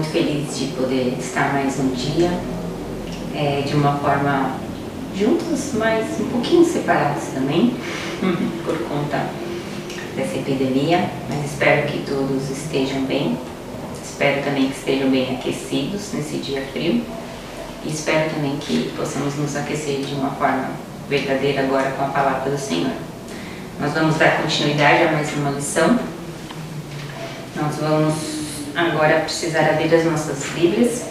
muito feliz de poder estar mais um dia, de uma forma juntos, mas um pouquinho separados também, por conta dessa epidemia, mas espero que todos estejam bem, espero também que estejam bem aquecidos nesse dia frio e espero também que possamos nos aquecer de uma forma verdadeira agora com a palavra do Senhor. Nós vamos dar continuidade a mais uma lição. Nós vamos agora precisar abrir as nossas Bíblias.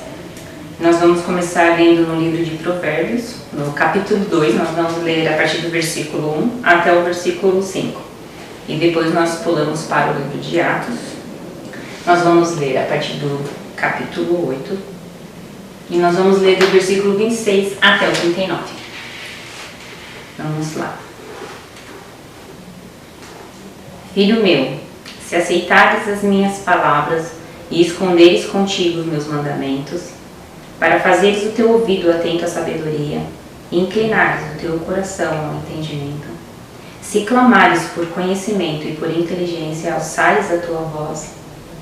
Nós vamos começar lendo no livro de Provérbios, no capítulo 2, nós vamos ler a partir do versículo 1 até o versículo 5. E depois nós pulamos para o livro de Atos. Nós vamos ler a partir do capítulo 8. E nós vamos ler do versículo 26 até o 39. Vamos lá. Filho meu, se aceitares as minhas palavras e esconderes contigo os meus mandamentos, para fazeres o teu ouvido atento à sabedoria e inclinares o teu coração ao entendimento, se clamares por conhecimento e por inteligência alçares a tua voz,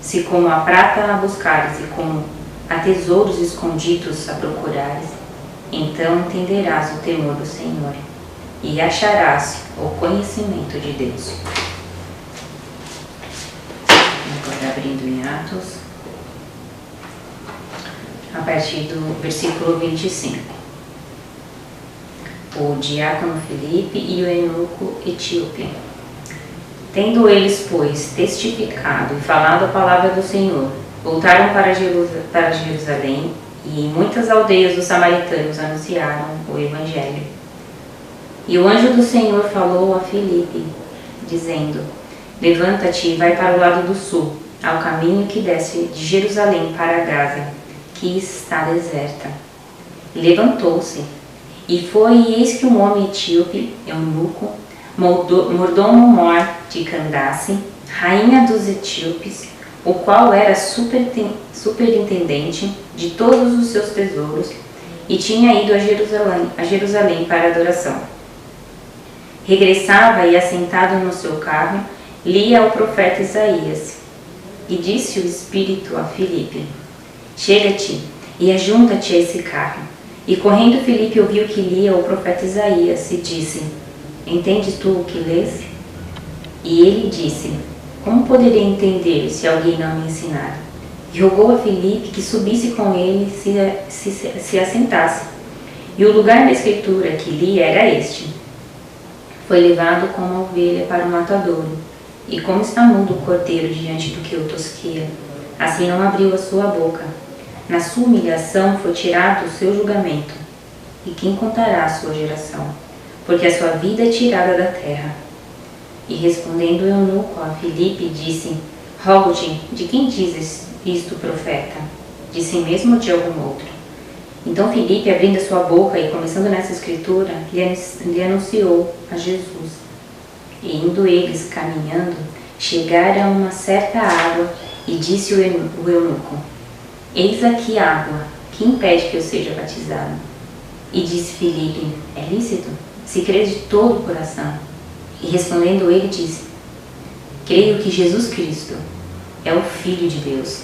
se como a prata a buscares e como a tesouros escondidos a procurares, então entenderás o temor do Senhor e acharás o conhecimento de Deus. Agora abrindo em Atos, a partir do versículo 25. O diácono Filipe e o eunuco etíope. Tendo eles, pois, testificado e falado a palavra do Senhor, voltaram para Jerusalém e em muitas aldeias dos samaritanos anunciaram o Evangelho. E o anjo do Senhor falou a Filipe, dizendo: levanta-te e vai para o lado do sul, ao caminho que desce de Jerusalém para Gaza, que está deserta. Levantou-se e foi, e eis que um homem etíope, eunuco, mordomo-mor de Candace, rainha dos etíopes, o qual era superintendente de todos os seus tesouros, e tinha ido a Jerusalém para adoração. Regressava e, assentado no seu carro, lia o profeta Isaías. E disse o Espírito a Filipe: chega-te e ajunta-te a esse carro. E correndo Filipe ouviu que lia o profeta Isaías e disse: entendes tu o que lês? E ele disse: como poderei entender se alguém não me ensinar? E rogou a Filipe que subisse com ele se assentasse. E o lugar da escritura que lia era este: foi levado como uma ovelha para o matadouro, e como está mudo o cordeiro diante do que o tosqueia, assim não abriu a sua boca. Na sua humilhação foi tirado o seu julgamento. E quem contará a sua geração? Porque a sua vida é tirada da terra. E respondendo o eunuco a Filipe, disse: rogo-te, de quem dizes isto, profeta? De si mesmo ou de algum outro? Então Filipe, abrindo a sua boca e começando nessa escritura, lhe anunciou a Jesus. E indo eles caminhando, chegaram a uma certa água, e disse o eunuco: eis aqui a água, que impede que eu seja batizado? E disse Filipe: é lícito, se crês de todo o coração. E respondendo ele, disse: creio que Jesus Cristo é o Filho de Deus.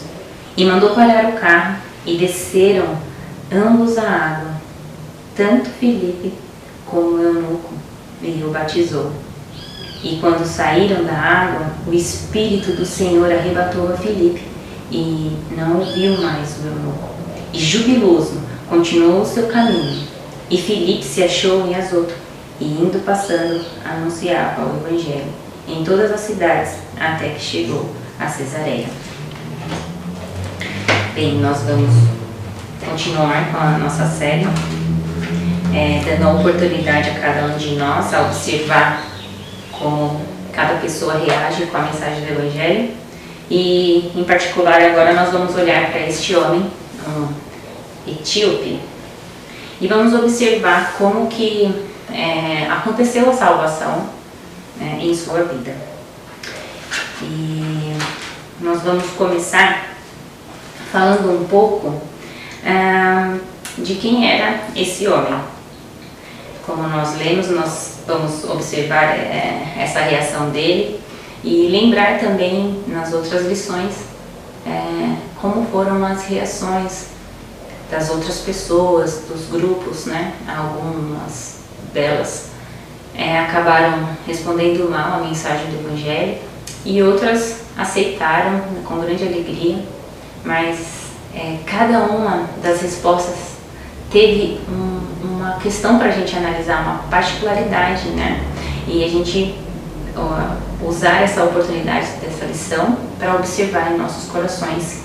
E mandou parar o carro, e desceram ambos a água, tanto Filipe como o eunuco, e o batizou. E quando saíram da água, o Espírito do Senhor arrebatou a Filipe, e não o viu mais o eunuco. E jubiloso, continuou o seu caminho. E Filipe se achou em Azoto, e indo passando, anunciava o Evangelho em todas as cidades, até que chegou a Cesareia. Bem, nós vamos continuar com a nossa série, dando a oportunidade a cada um de nós a observar como cada pessoa reage com a mensagem do Evangelho. E, em particular, agora nós vamos olhar para este homem, um etíope, e vamos observar como que aconteceu a salvação em sua vida. E nós vamos começar falando um pouco de quem era esse homem. Como nós lemos, nós vamos observar essa reação dele e lembrar também nas outras lições como foram as reações das outras pessoas, dos grupos, né? Algumas delas acabaram respondendo mal a mensagem do Evangelho e outras aceitaram com grande alegria, mas cada uma das respostas teve uma questão para a gente analisar, uma particularidade, né? E a gente usar essa oportunidade dessa lição para observar em nossos corações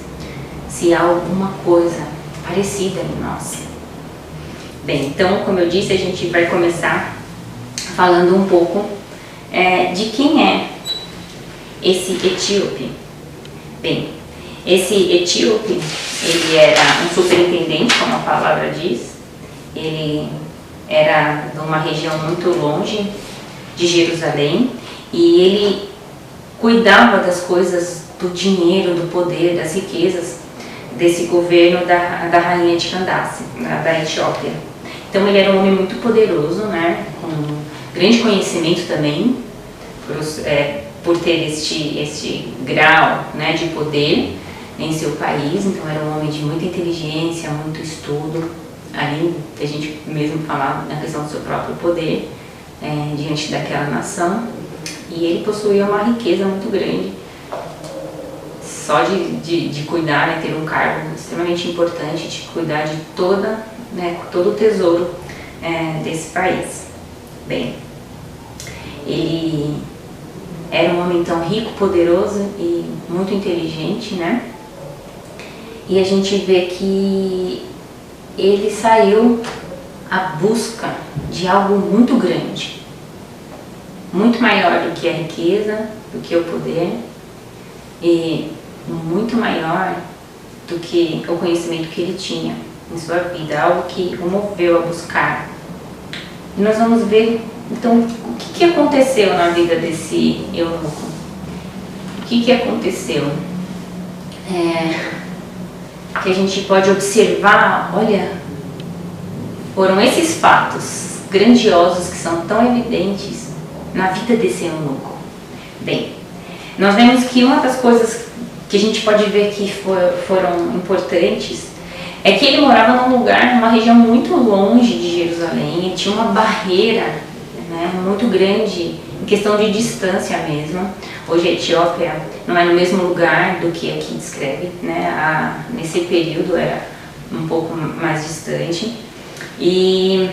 se há alguma coisa parecida em nós. Bem, então, como eu disse, a gente vai começar falando um pouco de quem é esse etíope. Bem, esse etíope, ele era um superintendente, como a palavra diz. Ele era de uma região muito longe de Jerusalém e ele cuidava das coisas do dinheiro, do poder, das riquezas desse governo da rainha de Candace, da Etiópia. Então ele era um homem muito poderoso, né, com grande conhecimento também, por ter este grau, né, de poder em seu país. Então era um homem de muita inteligência, muito estudo, além de a gente mesmo falar na questão do seu próprio poder diante daquela nação. E ele possuía uma riqueza muito grande, só de cuidar, né, ter um cargo extremamente importante, de cuidar de todo o tesouro desse país. Bem, ele era um homem tão rico, poderoso e muito inteligente, né? E a gente vê que ele saiu à busca de algo muito grande, muito maior do que a riqueza, do que o poder e muito maior do que o conhecimento que ele tinha em sua vida, algo que o moveu a buscar. E nós vamos ver, então, o que aconteceu na vida desse eunuco. O que aconteceu? Que a gente pode observar, olha, foram esses fatos grandiosos que são tão evidentes na vida desse eunuco. Bem, nós vemos que uma das coisas que a gente pode ver que foram importantes é que ele morava num lugar, numa região muito longe de Jerusalém, e tinha uma barreira, né, muito grande em questão de distância mesmo. Hoje a Etiópia não é no mesmo lugar do que aqui descreve, né? Nesse período era um pouco mais distante e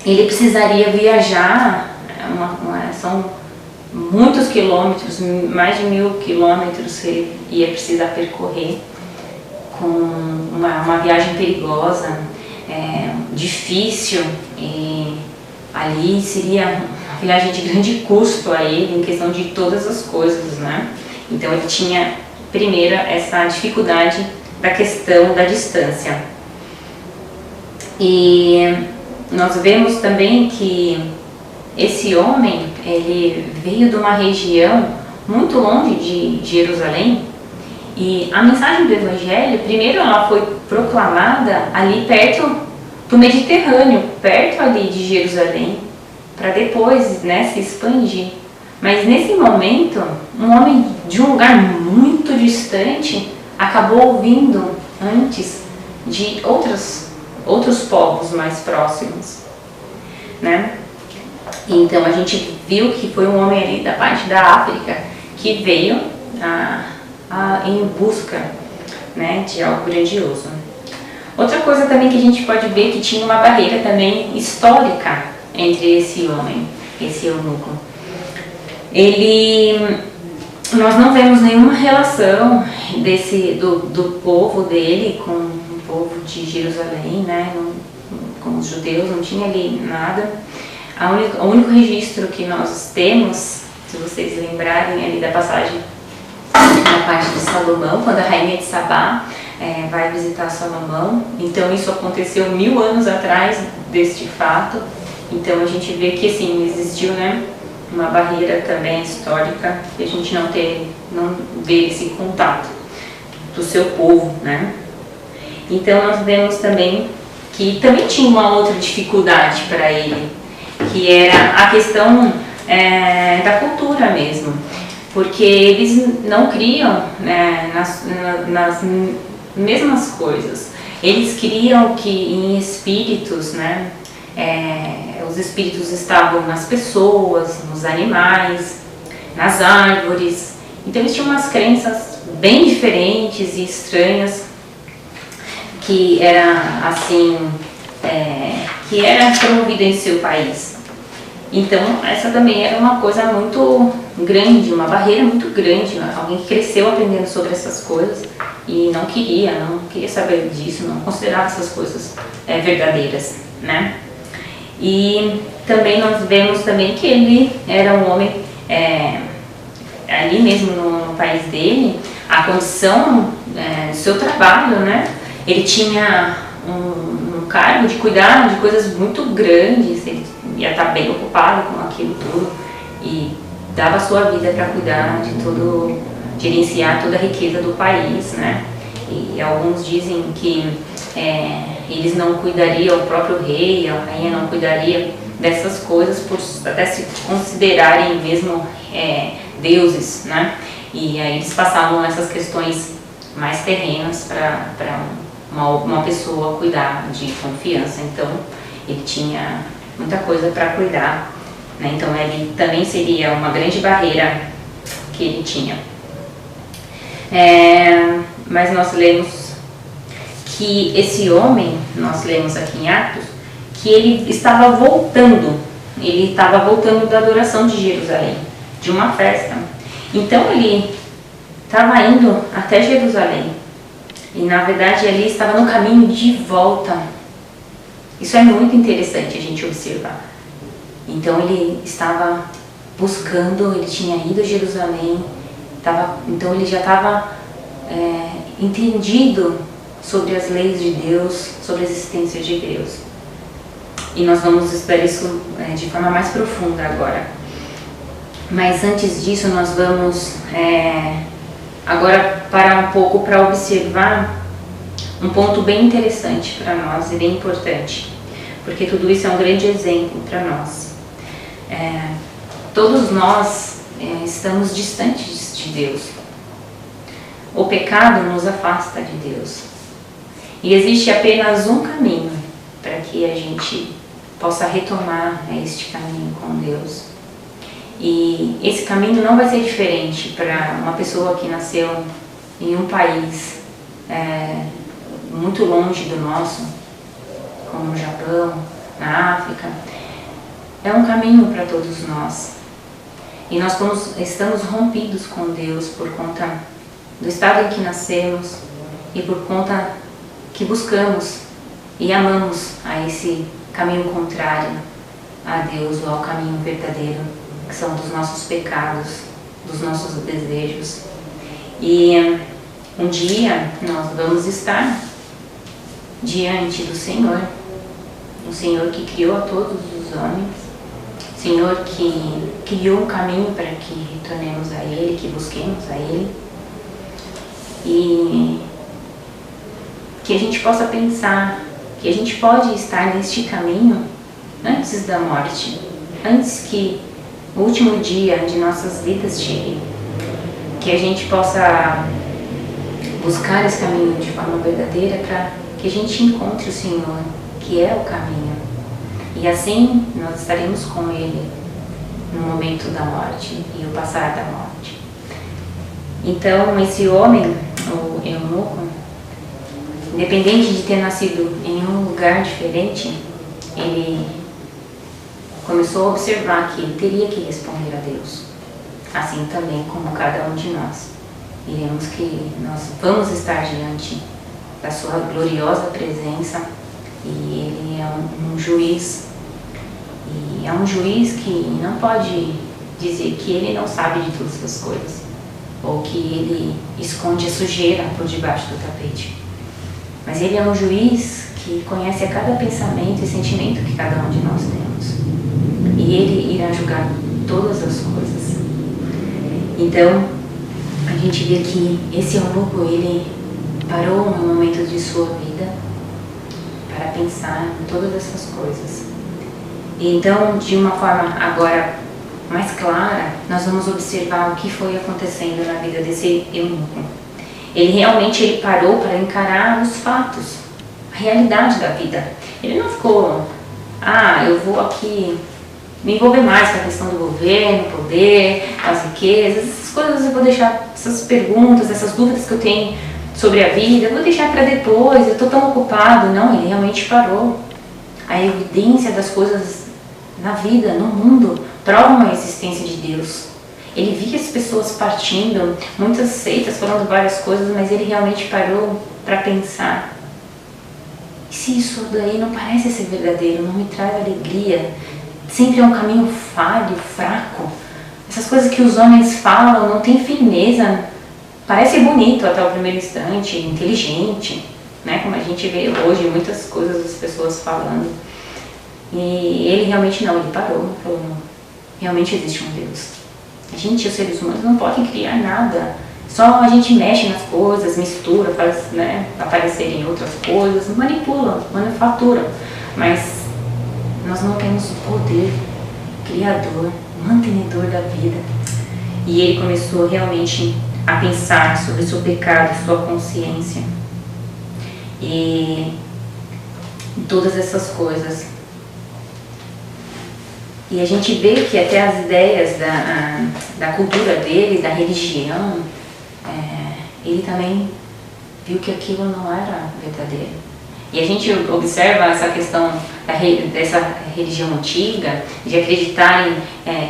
ele precisaria viajar, são muitos quilômetros, mais de 1000 quilômetros que ia precisar percorrer, com uma viagem perigosa, difícil, e ali seria uma viagem de grande custo a ele em questão de todas as coisas, né? Então ele tinha primeiro essa dificuldade da questão da distância. E nós vemos também que esse homem, ele veio de uma região muito longe de Jerusalém, e a mensagem do Evangelho, primeiro ela foi proclamada ali perto do Mediterrâneo, perto ali de Jerusalém, para depois, né, se expandir. Mas nesse momento, um homem de um lugar muito distante acabou ouvindo antes de outros povos mais próximos, né? Então a gente viu que foi um homem ali da parte da África que veio em busca, né, de algo grandioso. Outra coisa também que a gente pode ver que tinha uma barreira também histórica entre esse homem, esse eunuco. Nós não vemos nenhuma relação do povo dele com o povo de Jerusalém, né, com os judeus, não tinha ali nada. O único registro que nós temos, se vocês lembrarem ali da passagem na parte de Salomão, quando a rainha de Sabá vai visitar Salomão, então isso aconteceu 1000 anos atrás deste fato. Então a gente vê que assim, existiu, né, uma barreira também histórica, que a gente não vê esse contato do seu povo, né? Então nós vemos também que também tinha uma outra dificuldade para ele, que era a questão da cultura mesmo. porque eles não criam, né, nas mesmas coisas. Eles criam que em espíritos, né, os espíritos estavam nas pessoas, nos animais, nas árvores. Então eles tinham umas crenças bem diferentes e estranhas, que era assim, que era promovida em seu país. Então essa também era uma coisa muito grande, uma barreira muito grande, né? Alguém que cresceu aprendendo sobre essas coisas e não queria saber disso, não considerava essas coisas verdadeiras, né? E também nós vemos também que ele era um homem, ali mesmo no país dele, a condição do seu trabalho, né? Ele tinha um cargo de cuidar de coisas muito grandes, ele ia estar bem ocupado com aquilo tudo e dava a sua vida para cuidar de tudo, gerenciar toda a riqueza do país, né? E alguns dizem que eles não cuidariam, o próprio rei, a rainha não cuidaria dessas coisas por até se considerarem mesmo deuses, né? E aí eles passavam essas questões mais terrenas para uma pessoa cuidar de confiança. Então ele tinha muita coisa para cuidar, né? Então ele também seria uma grande barreira que ele tinha. Mas nós lemos que esse homem, nós lemos aqui em Atos, que ele estava voltando da adoração de Jerusalém, de uma festa. Então ele estava indo até Jerusalém e na verdade ele estava no caminho de volta. Isso é muito interessante a gente observar. Então ele estava buscando, ele tinha ido a Jerusalém, então ele já estava entendido sobre as leis de Deus, sobre a existência de Deus. E nós vamos estudar isso de forma mais profunda agora. Mas antes disso nós vamos agora parar um pouco para observar um ponto bem interessante para nós e bem importante, porque tudo isso é um grande exemplo para nós. Todos nós estamos distantes de Deus. O pecado nos afasta de Deus. E existe apenas um caminho para que a gente possa retomar este caminho com Deus. E esse caminho não vai ser diferente para uma pessoa que nasceu em um país muito longe do nosso, como no Japão, na África. É um caminho para todos nós. E nós estamos rompidos com Deus por conta do estado em que nascemos e por conta que buscamos e amamos a esse caminho contrário a Deus ou ao caminho verdadeiro, que são dos nossos pecados, dos nossos desejos. E um dia nós vamos estar diante do Senhor, o Senhor que criou a todos os homens, o Senhor que criou um caminho para que retornemos a Ele, que busquemos a Ele, e que a gente possa pensar que a gente pode estar neste caminho antes da morte, antes que o último dia de nossas vidas chegue, que a gente possa buscar esse caminho de forma verdadeira para que a gente encontre o Senhor, que é o caminho, e assim nós estaremos com Ele no momento da morte e o passar da morte. Então esse homem, o eunuco, independente de ter nascido em um lugar diferente, ele começou a observar que ele teria que responder a Deus, assim também como cada um de nós. Iremos que nós vamos estar diante da sua gloriosa presença, e ele é um juiz, e é um juiz que não pode dizer que ele não sabe de todas as coisas, ou que ele esconde a sujeira por debaixo do tapete. Mas ele é um juiz que conhece a cada pensamento e sentimento que cada um de nós temos. E ele irá julgar todas as coisas. Então, a gente vê que esse eunuco, ele parou no momento de sua vida para pensar em todas essas coisas. E então, de uma forma agora mais clara, nós vamos observar o que foi acontecendo na vida desse eunuco. Ele realmente parou para encarar os fatos, a realidade da vida. Ele não ficou, eu vou aqui me envolver mais com a questão do governo, poder, as riquezas, essas coisas eu vou deixar, essas perguntas, essas dúvidas que eu tenho sobre a vida, eu vou deixar para depois, eu estou tão ocupado. Não, ele realmente parou. A evidência das coisas na vida, no mundo, provam a existência de Deus. Ele via as pessoas partindo, muitas seitas falando várias coisas, mas ele realmente parou para pensar. E se isso daí não parece ser verdadeiro, não me traz alegria, sempre é um caminho falho, fraco, essas coisas que os homens falam não tem firmeza, parece bonito até o primeiro instante, inteligente, né? Como a gente vê hoje muitas coisas das pessoas falando. E ele realmente não, ele parou, falou, não, realmente existe um Deus. A gente, os seres humanos, não podem criar nada. Só a gente mexe nas coisas, mistura, faz, né, aparecerem outras coisas, manipula, manufatura. Mas nós não temos o poder criador, mantenedor da vida. E ele começou realmente a pensar sobre o seu pecado, sua consciência. E todas essas coisas. E a gente vê que até as ideias da cultura dele, da religião, ele também viu que aquilo não era verdadeiro. E a gente observa essa questão dessa religião antiga, de acreditarem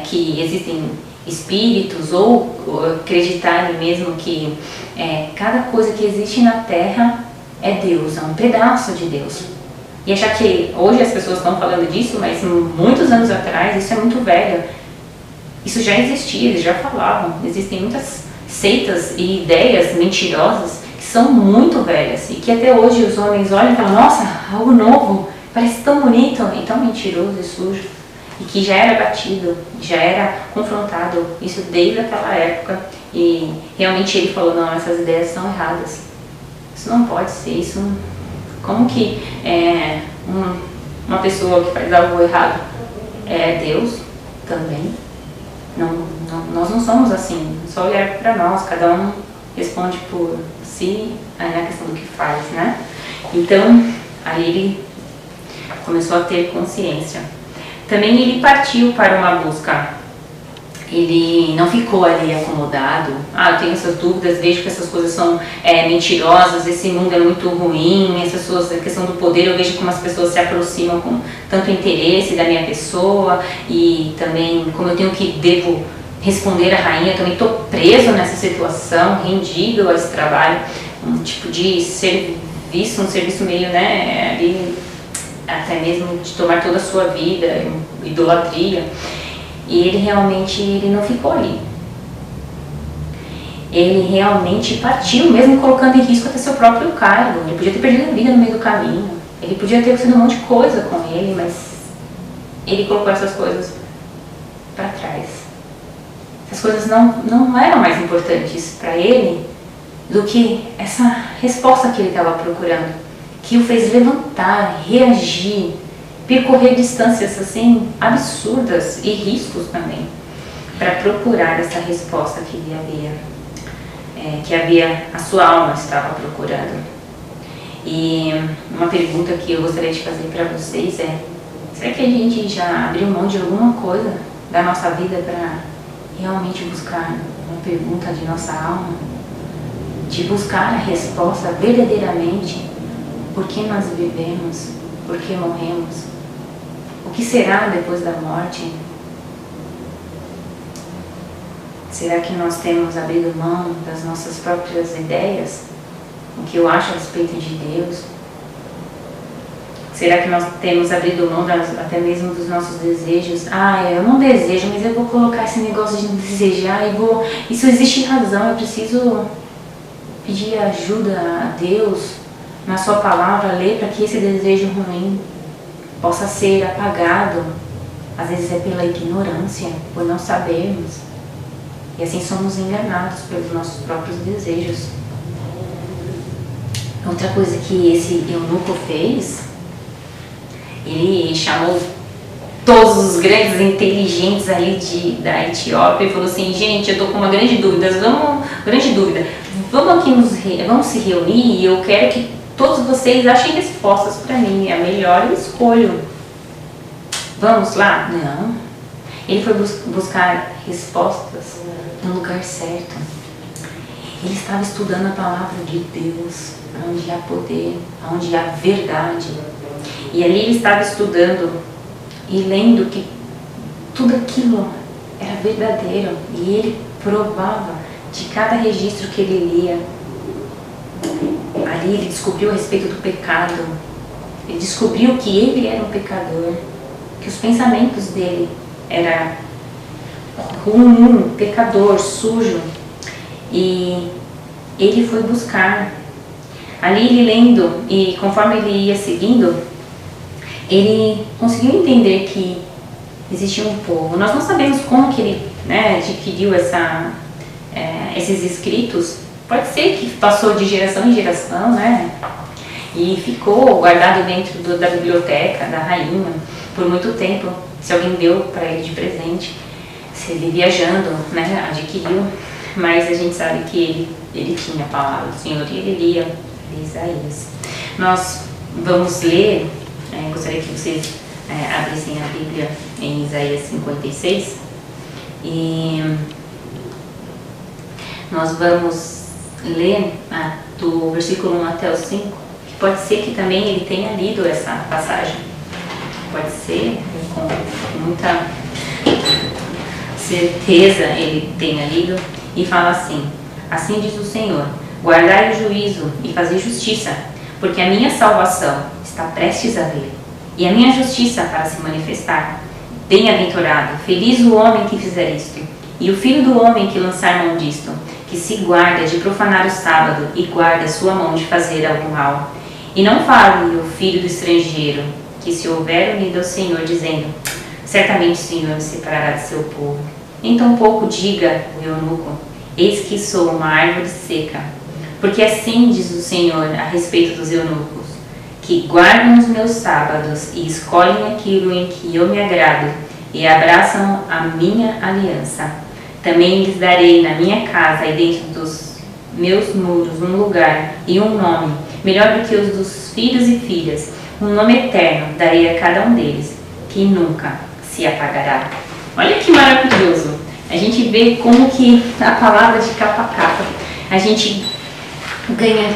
que existem espíritos, ou acreditarem mesmo que cada coisa que existe na Terra é Deus, é um pedaço de Deus. E achar que hoje as pessoas estão falando disso, mas muitos anos atrás, isso é muito velho. Isso já existia, eles já falavam. Existem muitas seitas e ideias mentirosas que são muito velhas e que até hoje os homens olham e falam, nossa, algo novo, parece tão bonito e tão mentiroso e sujo. E que já era batido, já era confrontado, isso desde aquela época. E realmente ele falou, não, essas ideias são erradas. Isso não pode ser, isso... Como que uma pessoa que faz algo errado é Deus também? Nós não somos assim, só olhar para nós, cada um responde por si na questão do que faz, né? Então, aí ele começou a ter consciência. Também ele partiu para uma busca. Ele não ficou ali acomodado. Eu tenho essas dúvidas, vejo que essas coisas são mentirosas, esse mundo é muito ruim, essas pessoas, a questão do poder, eu vejo como as pessoas se aproximam com tanto interesse da minha pessoa e também como eu devo responder à rainha, eu também estou preso nessa situação, rendido a esse trabalho, um tipo de serviço, um serviço meio, né, ali, até mesmo de tomar toda a sua vida, idolatria. E ele não ficou ali. Ele realmente partiu, mesmo colocando em risco até seu próprio cargo. Ele podia ter perdido a vida no meio do caminho. Ele podia ter acontecido um monte de coisa com ele, mas ele colocou essas coisas para trás. Essas coisas não eram mais importantes para ele do que essa resposta que ele estava procurando, que o fez levantar, reagir, percorrer distâncias assim absurdas e riscos também para procurar essa resposta que a sua alma estava procurando. E uma pergunta que eu gostaria de fazer para vocês é: será que a gente já abriu mão de alguma coisa da nossa vida para realmente buscar uma pergunta de nossa alma, de buscar a resposta verdadeiramente? Por que nós vivemos? Por que morremos? O que será depois da morte? Será que nós temos abrido mão das nossas próprias ideias? O que eu acho a respeito de Deus? Será que nós temos abrido mão até mesmo dos nossos desejos? Eu não desejo, mas eu vou colocar esse negócio de desejar e vou... Isso existe razão, eu preciso pedir ajuda a Deus na sua palavra, ler para que esse desejo ruim possa ser apagado. Às vezes é pela ignorância, por não sabermos. E assim somos enganados pelos nossos próprios desejos. Outra coisa que esse eunuco fez, ele chamou todos os grandes inteligentes ali da Etiópia e falou assim: gente, eu tô com uma grande dúvida, vamos aqui vamos se reunir e eu quero que todos vocês achem respostas para mim, é a melhor escolha. Vamos lá? Não. Ele foi buscar respostas no lugar certo. Ele estava estudando a palavra de Deus, onde há poder, onde há verdade. E ali ele estava estudando e lendo que tudo aquilo era verdadeiro. E ele provava de cada registro que ele lia. Ali ele descobriu a respeito do pecado. Ele descobriu que ele era um pecador, que os pensamentos dele eram ruim, pecador, sujo. E ele foi buscar. Ali ele lendo, e conforme ele ia seguindo, ele conseguiu entender que existia um povo. Nós não sabemos como que ele adquiriu esses escritos. Pode ser que passou de geração em geração, né? E ficou guardado dentro da biblioteca da rainha por muito tempo. Se alguém deu para ele de presente, se ele viajando, né, adquiriu. Mas a gente sabe que ele tinha a palavra do Senhor e ele lia Isaías. Nós vamos ler, gostaria que vocês abrissem a Bíblia em Isaías 56 e nós vamos ler do versículo 1 até o 5, que pode ser que também ele tenha lido essa passagem, pode ser, com muita certeza ele tenha lido, e fala assim: assim diz o Senhor, guardai o juízo e fazei justiça, porque a minha salvação está prestes a vir, e a minha justiça para se manifestar. Bem-aventurado, feliz o homem que fizer isto, e o filho do homem que lançar mão disto, que se guarda de profanar o sábado e guarda sua mão de fazer algum mal. E não fale o filho do estrangeiro, que se houver unido ao Senhor, dizendo: certamente o Senhor me separará de seu povo. Nem tampouco diga o eunuco: eis que sou uma árvore seca. Porque assim diz o Senhor a respeito dos eunucos, que guardam os meus sábados e escolhem aquilo em que eu me agrado e abraçam a minha aliança. Também lhes darei na minha casa e dentro dos meus muros um lugar e um nome, melhor do que os dos filhos e filhas. Um nome eterno darei a cada um deles, que nunca se apagará. Olha que maravilhoso! A gente vê como que a palavra de capa a capa, a gente ganha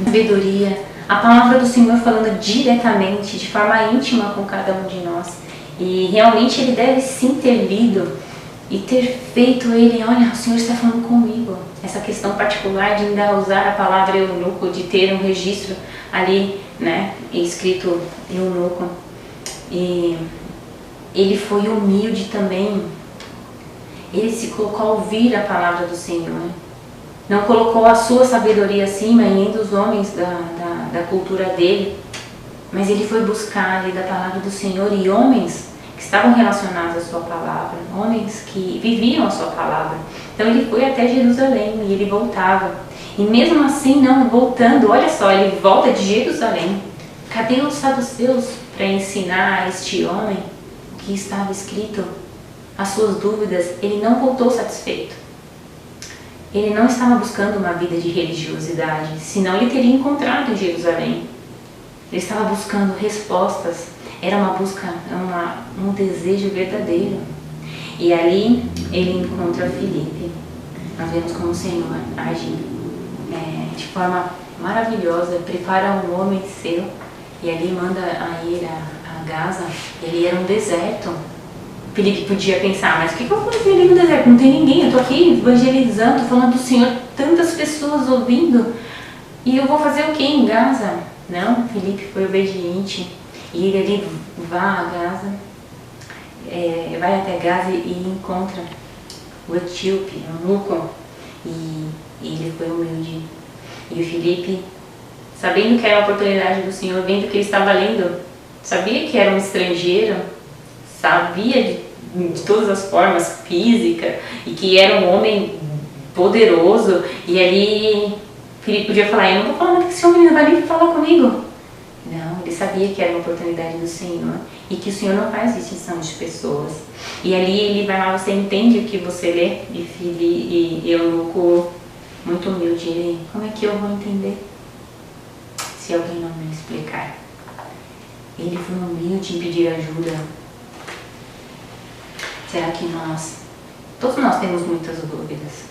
sabedoria, a palavra do Senhor falando diretamente, de forma íntima com cada um de nós. E realmente ele deve sim ter lido e ter feito ele: olha, o Senhor está falando comigo. Essa questão particular de ainda usar a palavra eunuco, de ter um registro ali, né, escrito eunuco. E ele foi humilde também. Ele se colocou a ouvir a palavra do Senhor. Não colocou a sua sabedoria acima e nem dos homens da cultura dele. Mas ele foi buscar ali da palavra do Senhor e homens que estavam relacionados à sua palavra, homens que viviam a sua palavra. Então ele foi até Jerusalém e ele voltava. E mesmo assim, não voltando, olha só, ele volta de Jerusalém. Cadê os saduceus para ensinar a este homem o que estava escrito? As suas dúvidas. Ele não voltou satisfeito. Ele não estava buscando uma vida de religiosidade, senão ele teria encontrado em Jerusalém. Ele estava buscando respostas. Era uma busca, um desejo verdadeiro. E ali ele encontra Filipe. Nós vemos como o Senhor age de forma maravilhosa, prepara um homem seu e ali manda a ir a Gaza. Ele era um deserto. Filipe podia pensar: mas o que eu vou fazer ali no deserto? Não tem ninguém, eu estou aqui evangelizando, estou falando do Senhor, tantas pessoas ouvindo, e eu vou fazer o que em Gaza? Não, Filipe foi obediente. E ele ali vai a Gaza, vai até Gaza e encontra o etíope, o eunuco, e ele foi humilde. E o Filipe, sabendo que era a oportunidade do Senhor, vendo que ele estava lendo, sabia que era um estrangeiro, sabia de todas as formas física e que era um homem poderoso. E ali Filipe podia falar: eu não vou falar nada que esse homem não vai nem falar comigo. Não, ele sabia que era uma oportunidade do Senhor e que o Senhor não faz distinção de pessoas. E ali ele vai lá, você entende o que você lê? E Eunuco, muito humilde, ele, como é que eu vou entender se alguém não me explicar? Ele foi humilde em pedir ajuda. Será que todos nós temos muitas dúvidas,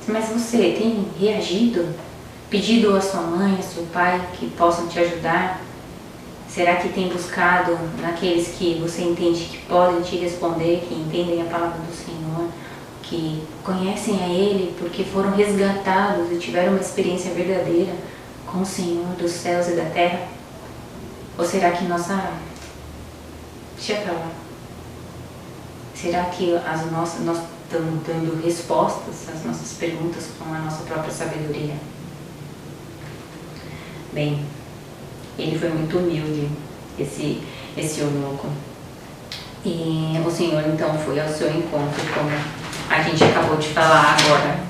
mas você tem reagido? Pedido a sua mãe, a seu pai que possam te ajudar? Será que tem buscado naqueles que você entende que podem te responder, que entendem a palavra do Senhor, que conhecem a Ele porque foram resgatados e tiveram uma experiência verdadeira com o Senhor dos céus e da terra? Ou será que deixa pra lá. Será que nós estamos dando respostas às nossas perguntas com a nossa própria sabedoria? Bem, ele foi muito humilde, esse eunuco. E o Senhor então foi ao seu encontro, como a gente acabou de falar agora,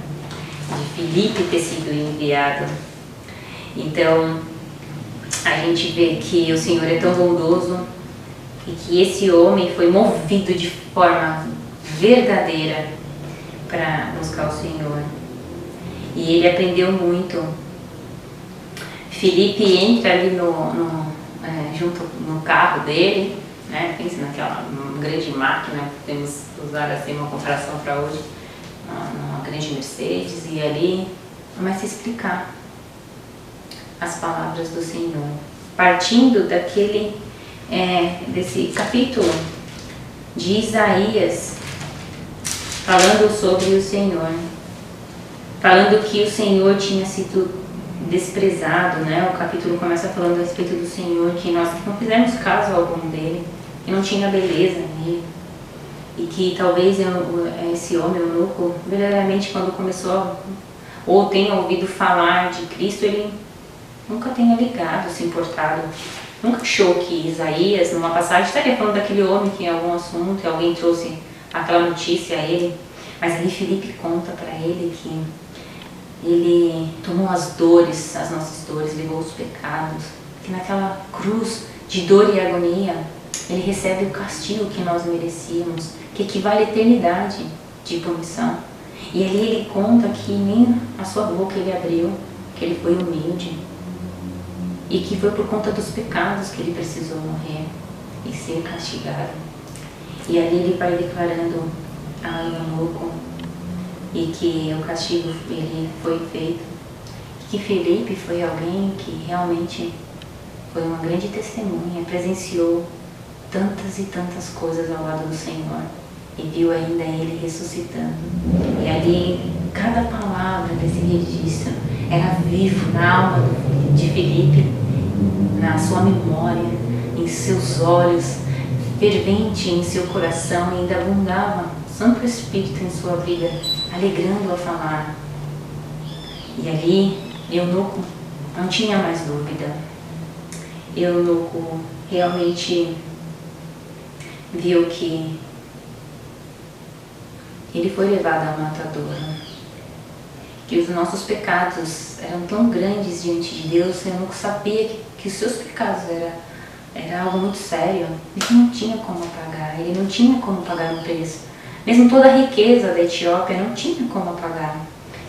de Filipe ter sido enviado. Então, a gente vê que o Senhor é tão bondoso e que esse homem foi movido de forma verdadeira para buscar o Senhor. E ele aprendeu muito. Filipe entra ali junto no carro dele, né? Pensa naquela grande máquina, podemos usar assim uma comparação para hoje, uma grande Mercedes, e ali começa a explicar as palavras do Senhor, partindo desse capítulo de Isaías, falando sobre o Senhor, falando que o Senhor tinha sido desprezado, né? O capítulo começa falando a respeito do Senhor, que nós não fizemos caso algum dele, que não tinha beleza nele, e que talvez esse homem, o eunuco, verdadeiramente quando começou ou tenha ouvido falar de Cristo, ele nunca tenha ligado, se importado, nunca achou que Isaías, numa passagem, estaria falando daquele homem que em algum assunto, e alguém trouxe aquela notícia a ele, mas ali Filipe conta para ele que ele tomou as nossas dores, levou os pecados, que naquela cruz de dor e agonia, ele recebe o castigo que nós merecíamos, que equivale à eternidade de punição. E ali ele conta que nem a sua boca ele abriu, que ele foi humilde, e que foi por conta dos pecados que ele precisou morrer e ser castigado. E ali ele vai declarando a eunuco e que o castigo ele foi feito, que Filipe foi alguém que realmente foi uma grande testemunha, presenciou tantas e tantas coisas ao lado do Senhor e viu ainda ele ressuscitando. E ali cada palavra desse registro era vivo na alma de Filipe, na sua memória, em seus olhos, fervente em seu coração, e ainda abundava o Santo Espírito em sua vida, alegrando a falar. E ali, eunuco não tinha mais dúvida. Eunuco realmente viu que ele foi levado ao matador, que os nossos pecados eram tão grandes diante de Deus. O eunuco sabia que os seus pecados era algo muito sério. Ele não tinha como pagar, ele não tinha como pagar o preço. Mesmo toda a riqueza da Etiópia não tinha como pagar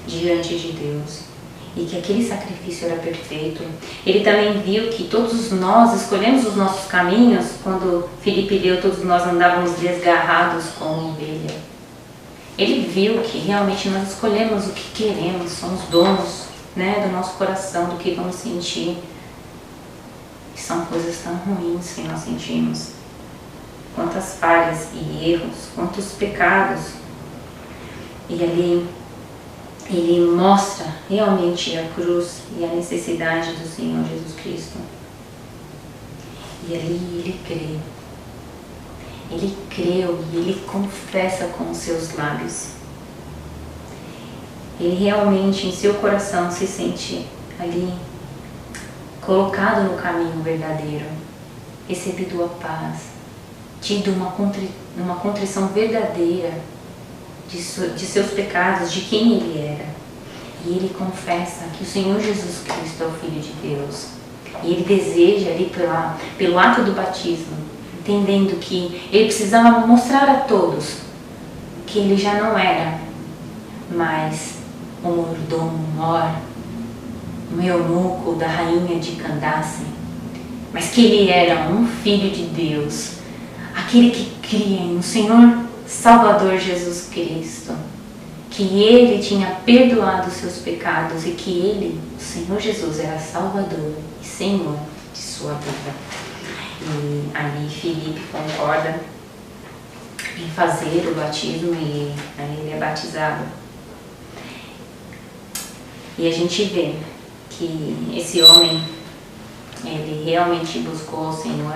diante de Deus. E que aquele sacrifício era perfeito. Ele também viu que todos nós escolhemos os nossos caminhos. Quando Filipe leu, todos nós andávamos desgarrados como ovelha. Ele viu que realmente nós escolhemos o que queremos, somos donos, né, do nosso coração, do que vamos sentir. E são coisas tão ruins que nós sentimos. Quantas falhas e erros, quantos pecados. E ali ele mostra realmente a cruz e a necessidade do Senhor Jesus Cristo. E ali ele crê. Ele creu e ele confessa com os seus lábios. Ele realmente em seu coração se sente ali colocado no caminho verdadeiro, recebido a paz, tido uma contrição verdadeira de seus pecados, de quem ele era. E ele confessa que o Senhor Jesus Cristo é o Filho de Deus. E ele deseja ali pelo ato do batismo, entendendo que ele precisava mostrar a todos que ele já não era mais o mordomo mor, o eunuco da rainha de Candace, mas que ele era um filho de Deus, aquele que cria no Senhor Salvador Jesus Cristo, que ele tinha perdoado os seus pecados e que ele, o Senhor Jesus, era Salvador e Senhor de sua vida. E ali Filipe concorda em fazer o batismo e aí ele é batizado. E a gente vê que esse homem, ele realmente buscou o Senhor,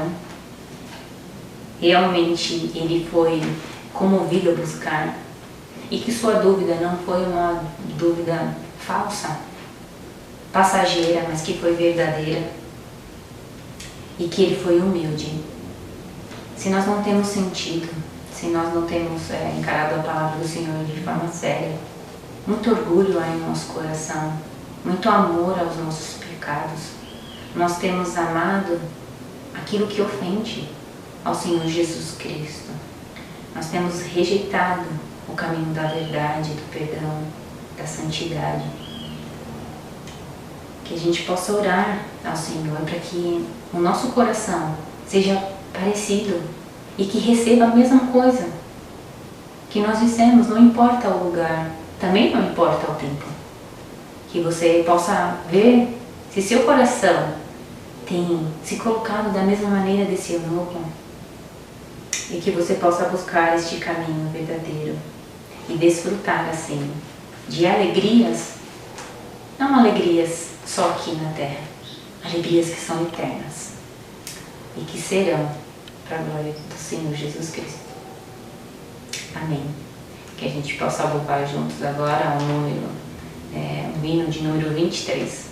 realmente ele foi comovido a buscar, e que sua dúvida não foi uma dúvida falsa, passageira, mas que foi verdadeira, e que ele foi humilde. Se nós não temos sentido, se nós não temos encarado a palavra do Senhor de forma séria, muito orgulho há em nosso coração, muito amor aos nossos pecados, nós temos amado aquilo que ofende ao Senhor Jesus Cristo. Nós temos rejeitado o caminho da verdade, do perdão, da santidade. Que a gente possa orar ao Senhor para que o nosso coração seja parecido e que receba a mesma coisa que nós dissemos, não importa o lugar, também não importa o tempo. Que você possa ver se seu coração tem se colocado da mesma maneira desse eunuco, e que você possa buscar este caminho verdadeiro e desfrutar assim de alegrias, não alegrias só aqui na terra, alegrias que são eternas e que serão para a glória do Senhor Jesus Cristo. Amém. Que a gente possa louvar juntos agora o hino de número 23.